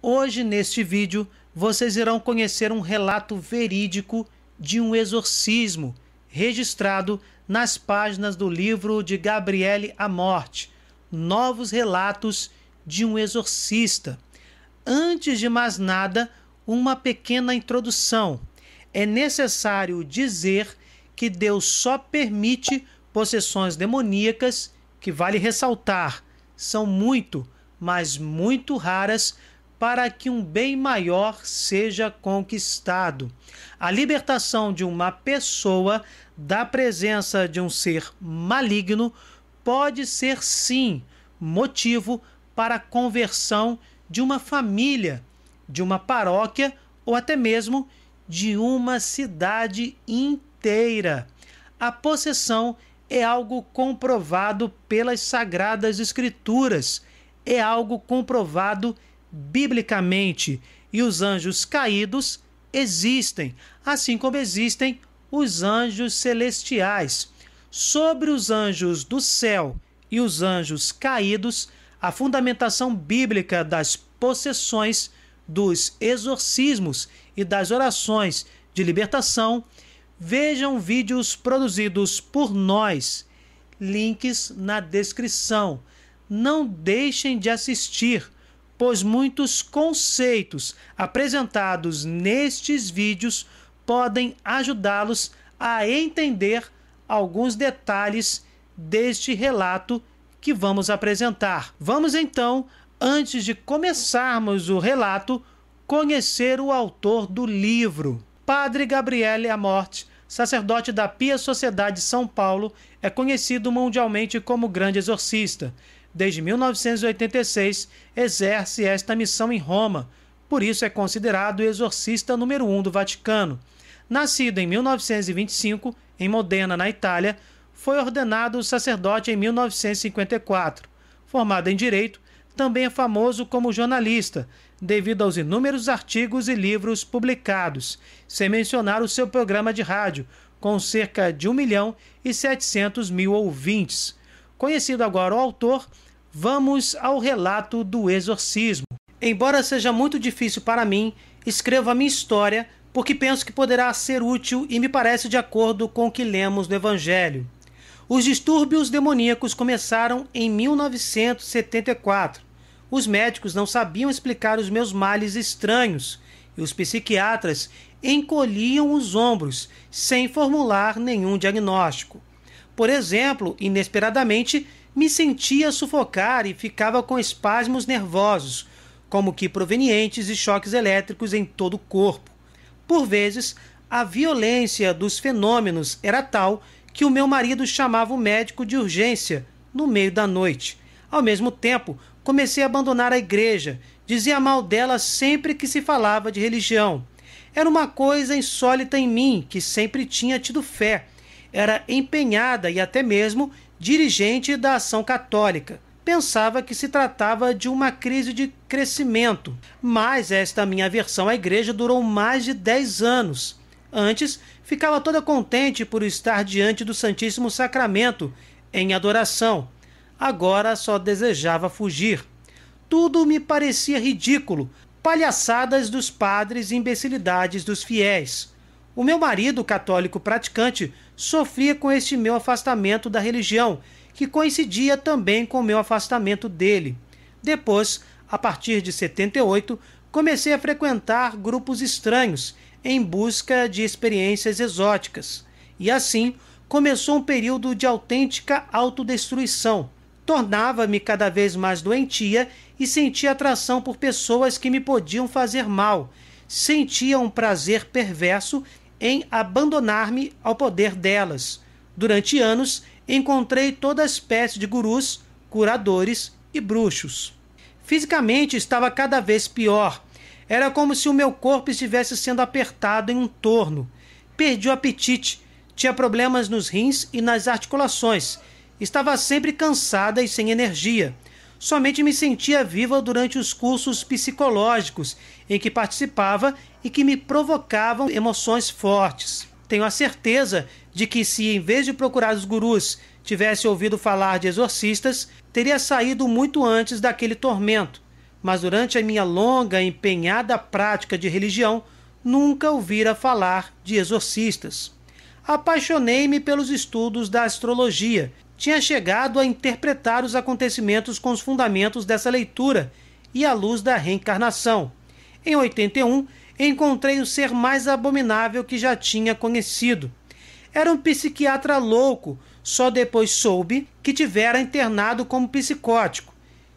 Hoje, neste vídeo, vocês irão conhecer um relato verídico de um exorcismo registrado nas páginas do livro de Gabriele Amorth, Novos Relatos de um Exorcista. Antes de mais nada, uma pequena introdução. É necessário dizer que Deus só permite possessões demoníacas, que vale ressaltar, são muito, mas muito raras, para que um bem maior seja conquistado. A libertação de uma pessoa da presença de um ser maligno pode ser, sim, motivo para a conversão de uma família, de uma paróquia ou até mesmo de uma cidade inteira. A possessão é algo comprovado pelas Sagradas Escrituras, é algo comprovado biblicamente, e os anjos caídos existem, assim como existem os anjos celestiais. Sobre os anjos do céu e os anjos caídos, a fundamentação bíblica das possessões, dos exorcismos e das orações de libertação, vejam vídeos produzidos por nós, links na descrição. Não deixem de assistir, pois muitos conceitos apresentados nestes vídeos podem ajudá-los a entender alguns detalhes deste relato que vamos apresentar. Vamos então, antes de começarmos o relato, conhecer o autor do livro. Padre Gabriele Amorth, sacerdote da Pia Sociedade São Paulo, é conhecido mundialmente como Grande Exorcista. Desde 1986, exerce esta missão em Roma, por isso é considerado o exorcista número 1 do Vaticano. Nascido em 1925, em Modena, na Itália, foi ordenado sacerdote em 1954. Formado em Direito, também é famoso como jornalista, devido aos inúmeros artigos e livros publicados, sem mencionar o seu programa de rádio, com cerca de 1.700.000 ouvintes. Conhecido agora o autor, vamos ao relato do exorcismo. Embora seja muito difícil para mim, escrevo a minha história porque penso que poderá ser útil e me parece de acordo com o que lemos no Evangelho. Os distúrbios demoníacos começaram em 1974. Os médicos não sabiam explicar os meus males estranhos e os psiquiatras encolhiam os ombros sem formular nenhum diagnóstico. Por exemplo, inesperadamente, me sentia sufocar e ficava com espasmos nervosos, como que provenientes de choques elétricos em todo o corpo. Por vezes, a violência dos fenômenos era tal que o meu marido chamava o médico de urgência no meio da noite. Ao mesmo tempo, comecei a abandonar a igreja, dizia mal dela sempre que se falava de religião. Era uma coisa insólita em mim, que sempre tinha tido fé. Era empenhada e até mesmo dirigente da Ação Católica. Pensava que se tratava de uma crise de crescimento, mas esta minha aversão à igreja durou mais de 10 anos. Antes, ficava toda contente por estar diante do Santíssimo Sacramento, em adoração. Agora só desejava fugir. Tudo me parecia ridículo, palhaçadas dos padres e imbecilidades dos fiéis. O meu marido, católico praticante, sofria com este meu afastamento da religião, que coincidia também com o meu afastamento dele. Depois, a partir de 78, comecei a frequentar grupos estranhos, em busca de experiências exóticas. E assim, começou um período de autêntica autodestruição. Tornava-me cada vez mais doentia e sentia atração por pessoas que me podiam fazer mal. Sentia um prazer perverso em abandonar-me ao poder delas. Durante anos, encontrei toda espécie de gurus, curadores e bruxos. Fisicamente estava cada vez pior. Era como se o meu corpo estivesse sendo apertado em um torno. Perdi o apetite, tinha problemas nos rins e nas articulações. Estava sempre cansada e sem energia. Somente me sentia viva durante os cursos psicológicos em que participava e que me provocavam emoções fortes. Tenho a certeza de que se, em vez de procurar os gurus, tivesse ouvido falar de exorcistas, teria saído muito antes daquele tormento. mas durante a minha longa e empenhada prática de religião, nunca ouvira falar de exorcistas. Apaixonei-me pelos estudos da astrologia. Tinha chegado a interpretar os acontecimentos com os fundamentos dessa leitura e à luz da reencarnação. Em 81, encontrei o ser mais abominável que já tinha conhecido. Era um psiquiatra louco, só depois soube que tivera internado como psicótico.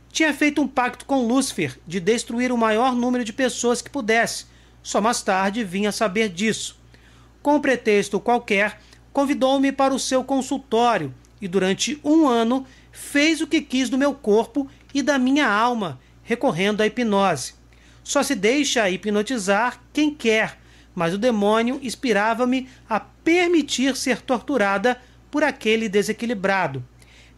Tinha feito um pacto com Lúcifer de destruir o maior número de pessoas que pudesse. Só mais tarde vim a saber disso. Com um pretexto qualquer, convidou-me para o seu consultório e durante 1 ano fez o que quis do meu corpo e da minha alma, recorrendo à hipnose. Só se deixa hipnotizar quem quer, mas o demônio inspirava-me a permitir ser torturada por aquele desequilibrado.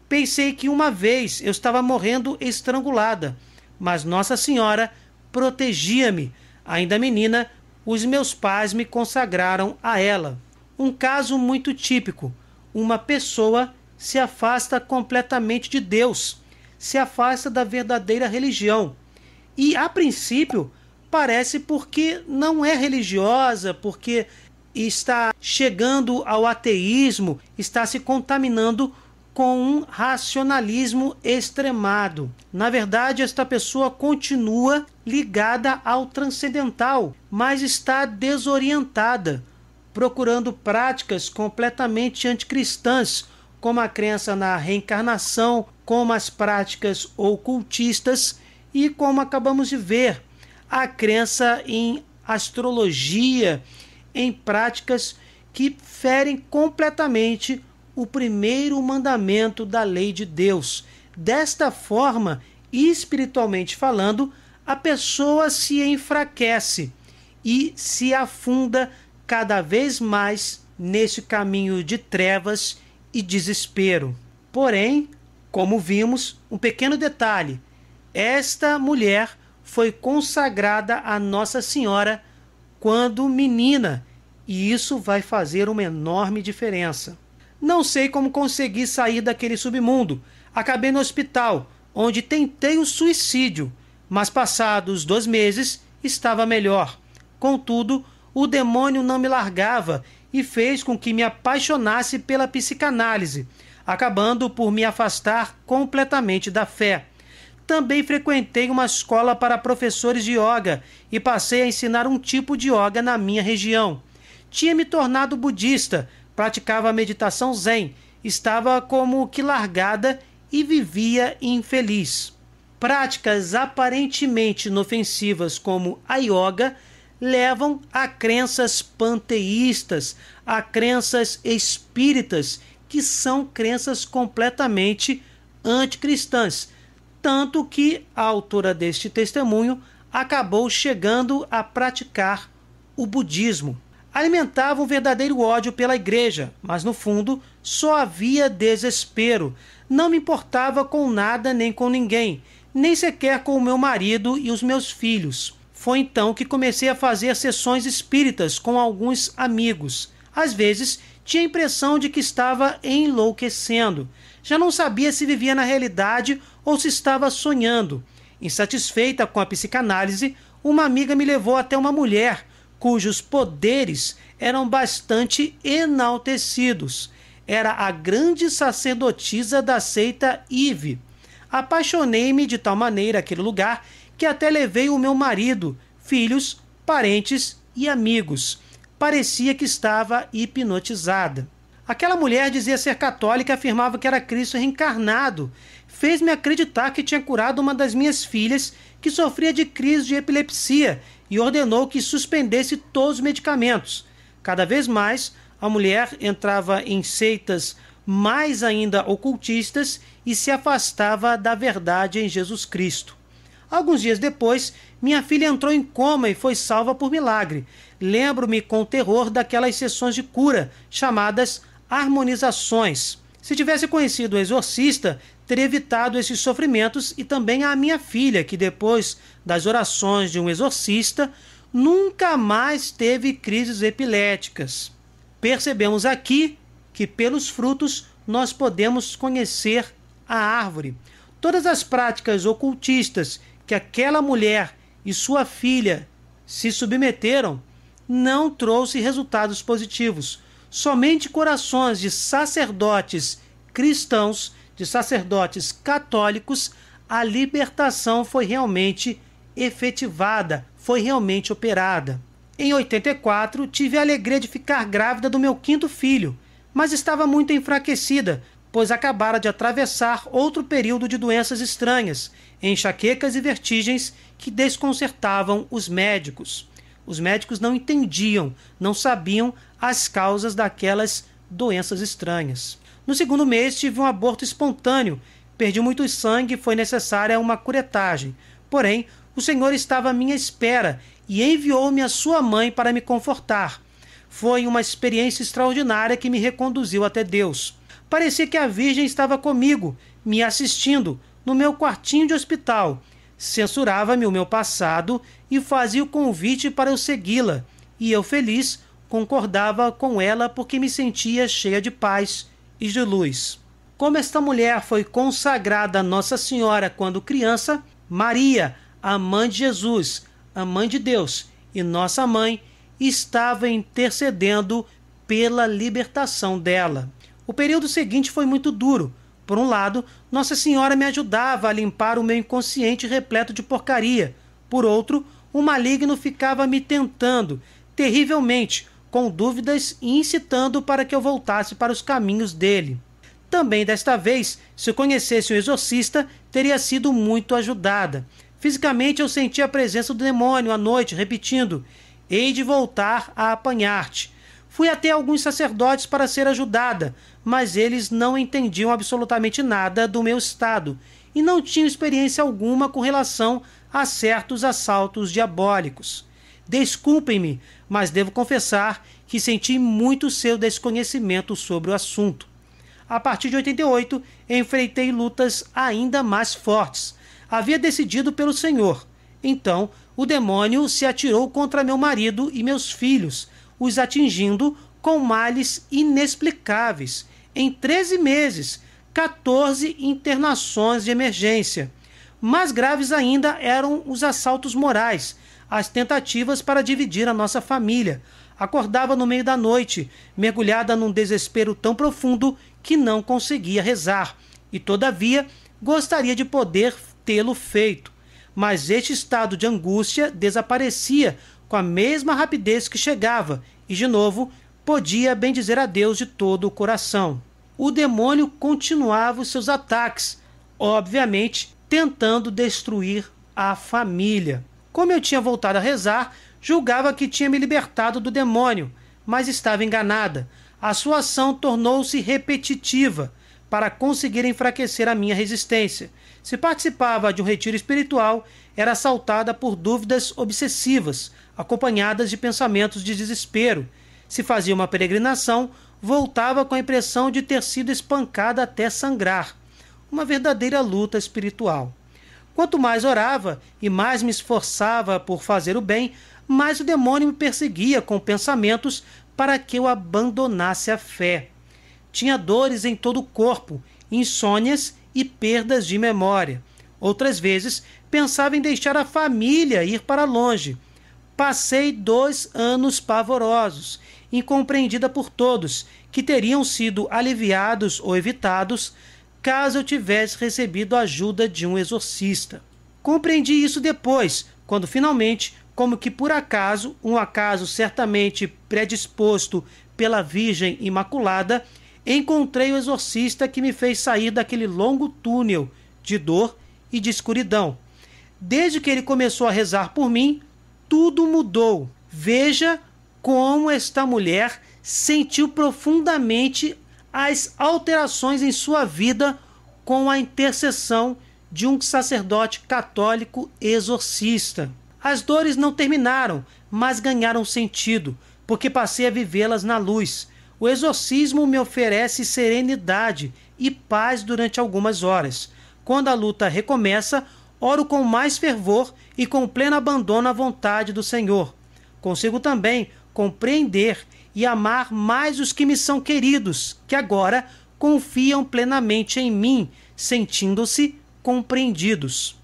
Pensei que uma vez eu estava morrendo estrangulada, mas Nossa Senhora protegia-me. Ainda menina, os meus pais me consagraram a ela. Um caso muito típico. Uma pessoa se afasta completamente de Deus, se afasta da verdadeira religião. E, a princípio, parece porque não é religiosa, porque está chegando ao ateísmo, está se contaminando com um racionalismo extremado. Na verdade, esta pessoa continua ligada ao transcendental, mas está desorientada, procurando práticas completamente anticristãs, como a crença na reencarnação, como as práticas ocultistas e, como acabamos de ver, a crença em astrologia, em práticas que ferem completamente o primeiro mandamento da lei de Deus. Desta forma, espiritualmente falando, a pessoa se enfraquece e se afunda cada vez mais nesse caminho de trevas e desespero. Porém, como vimos, um pequeno detalhe: esta mulher foi consagrada a Nossa Senhora quando menina, e isso vai fazer uma enorme diferença. Não sei como consegui sair daquele submundo. Acabei no hospital, onde tentei o suicídio, mas passados 2 meses estava melhor. Contudo, o demônio não me largava e fez com que me apaixonasse pela psicanálise, acabando por me afastar completamente da fé. Também frequentei uma escola para professores de yoga e passei a ensinar um tipo de yoga na minha região. Tinha me tornado budista, praticava a meditação zen, estava como que largada e vivia infeliz. Práticas aparentemente inofensivas como a yoga levam a crenças panteístas, a crenças espíritas, que são crenças completamente anticristãs. Tanto que a autora deste testemunho acabou chegando a praticar o budismo. Alimentava um verdadeiro ódio pela igreja, mas no fundo só havia desespero. Não me importava com nada nem com ninguém, nem sequer com o meu marido e os meus filhos. Foi então que comecei a fazer sessões espíritas com alguns amigos. Às vezes tinha a impressão de que estava enlouquecendo. Já não sabia se vivia na realidade ou se estava sonhando. Insatisfeita com a psicanálise, uma amiga me levou até uma mulher cujos poderes eram bastante enaltecidos. Era a grande sacerdotisa da seita Eve. Apaixonei-me de tal maneira aquele lugar que até levei o meu marido, filhos, parentes e amigos. Parecia que estava hipnotizada. Aquela mulher dizia ser católica e afirmava que era Cristo reencarnado. Fez-me acreditar que tinha curado uma das minhas filhas que sofria de crise de epilepsia e ordenou que suspendesse todos os medicamentos. Cada vez mais, a mulher entrava em seitas mais ainda ocultistas e se afastava da verdade em Jesus Cristo. Alguns dias depois, minha filha entrou em coma e foi salva por milagre. Lembro-me com terror daquelas sessões de cura, chamadas harmonizações. Se tivesse conhecido o exorcista, teria evitado esses sofrimentos e também a minha filha, que depois das orações de um exorcista, nunca mais teve crises epiléticas. Percebemos aqui que pelos frutos nós podemos conhecer a árvore. Todas as práticas ocultistas que aquela mulher e sua filha se submeteram não trouxe resultados positivos. Somente corações de sacerdotes cristãos, de sacerdotes católicos, a libertação foi realmente efetivada, foi realmente operada. Em 84, tive a alegria de ficar grávida do meu 5º filho, mas estava muito enfraquecida, pois acabara de atravessar outro período de doenças estranhas, enxaquecas e vertigens que desconcertavam os médicos. Os médicos não entendiam, não sabiam as causas daquelas doenças estranhas. No 2º mês, tive um aborto espontâneo, perdi muito sangue e foi necessária uma curetagem. Porém, o Senhor estava à minha espera e enviou-me a sua mãe para me confortar. Foi uma experiência extraordinária que me reconduziu até Deus. Parecia que a Virgem estava comigo, me assistindo, no meu quartinho de hospital. Censurava-me o meu passado e fazia o convite para eu segui-la. E eu, feliz, concordava com ela porque me sentia cheia de paz e de luz. Como esta mulher foi consagrada a Nossa Senhora quando criança, Maria, a mãe de Jesus, a mãe de Deus e nossa mãe, estava intercedendo pela libertação dela. O período seguinte foi muito duro. Por um lado, Nossa Senhora me ajudava a limpar o meu inconsciente repleto de porcaria. Por outro, o maligno ficava me tentando terrivelmente, com dúvidas e incitando para que eu voltasse para os caminhos dele. Também desta vez, se eu conhecesse um exorcista, teria sido muito ajudada. Fisicamente eu sentia a presença do demônio à noite, repetindo: "Hei de voltar a apanhar-te". Fui até alguns sacerdotes para ser ajudada, mas eles não entendiam absolutamente nada do meu estado e não tinham experiência alguma com relação a certos assaltos diabólicos. Desculpem-me, mas devo confessar que senti muito seu desconhecimento sobre o assunto. A partir de 88, enfrentei lutas ainda mais fortes. Havia decidido pelo Senhor. Então, o demônio se atirou contra meu marido e meus filhos, os atingindo com males inexplicáveis. Em 13 meses, 14 internações de emergência. Mais graves ainda eram os assaltos morais, as tentativas para dividir a nossa família. Acordava no meio da noite, mergulhada num desespero tão profundo que não conseguia rezar, e todavia gostaria de poder tê-lo feito. Mas este estado de angústia desaparecia com a mesma rapidez que chegava, e de novo podia bendizer a Deus de todo o coração. O demônio continuava os seus ataques, obviamente tentando destruir a família. Como eu tinha voltado a rezar, julgava que tinha me libertado do demônio, mas estava enganada. A sua ação tornou-se repetitiva para conseguir enfraquecer a minha resistência. Se participava de um retiro espiritual, era assaltada por dúvidas obsessivas, acompanhadas de pensamentos de desespero. Se fazia uma peregrinação, voltava com a impressão de ter sido espancada até sangrar. Uma verdadeira luta espiritual. Quanto mais orava e mais me esforçava por fazer o bem, mais o demônio me perseguia com pensamentos para que eu abandonasse a fé. Tinha dores em todo o corpo, insônias e perdas de memória. Outras vezes, pensava em deixar a família e ir para longe. Passei 2 anos pavorosos, incompreendida por todos, que teriam sido aliviados ou evitados caso eu tivesse recebido a ajuda de um exorcista. Compreendi isso depois, quando finalmente, como que por acaso, um acaso certamente predisposto pela Virgem Imaculada, encontrei o exorcista que me fez sair daquele longo túnel de dor e de escuridão. Desde que ele começou a rezar por mim, tudo mudou. Veja como esta mulher sentiu profundamente as alterações em sua vida com a intercessão de um sacerdote católico exorcista. As dores não terminaram, mas ganharam sentido, porque passei a vivê-las na luz. O exorcismo me oferece serenidade e paz durante algumas horas. Quando a luta recomeça, oro com mais fervor e com pleno abandono à vontade do Senhor. Consigo também compreender e amar mais os que me são queridos, que agora confiam plenamente em mim, sentindo-se compreendidos.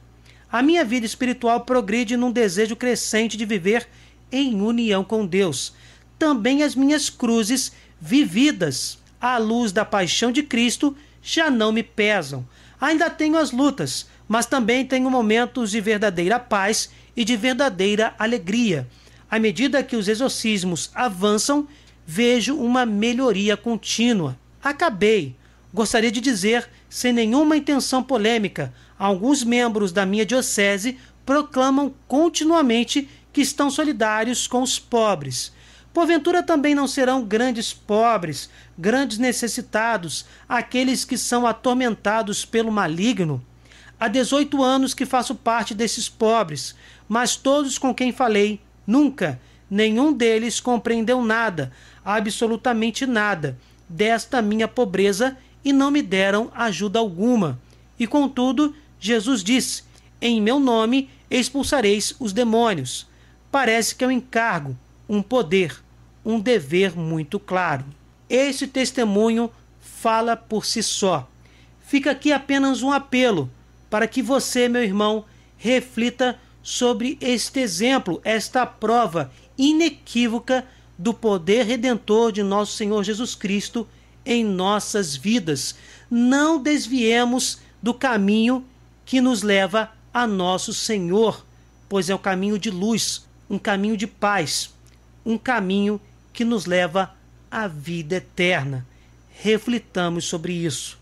A minha vida espiritual progride num desejo crescente de viver em união com Deus. Também as minhas cruzes vividas à luz da paixão de Cristo já não me pesam. Ainda tenho as lutas, mas também tenho momentos de verdadeira paz e de verdadeira alegria. À medida que os exorcismos avançam, vejo uma melhoria contínua. Acabei. Gostaria de dizer, sem nenhuma intenção polêmica, alguns membros da minha diocese proclamam continuamente que estão solidários com os pobres. Porventura também não serão grandes pobres, grandes necessitados, aqueles que são atormentados pelo maligno? Há 18 anos que faço parte desses pobres, mas todos com quem falei, nunca, nenhum deles compreendeu nada, absolutamente nada, desta minha pobreza e não me deram ajuda alguma. E contudo, Jesus disse, em meu nome expulsareis os demônios. Parece que é um encargo, um poder, um dever muito claro. Esse testemunho fala por si só. Fica aqui apenas um apelo para que você, meu irmão, reflita sobre este exemplo, esta prova inequívoca do poder redentor de nosso Senhor Jesus Cristo em nossas vidas. Não desviemos do caminho que nos leva a nosso Senhor, pois é o caminho de luz, um caminho de paz, um caminho que nos leva à vida eterna. Reflitamos sobre isso.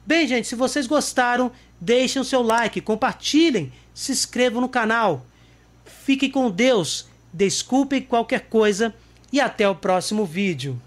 Bem, gente, se vocês gostaram, deixem o seu like, compartilhem, se inscrevam no canal. Fiquem com Deus, desculpem qualquer coisa e até o próximo vídeo.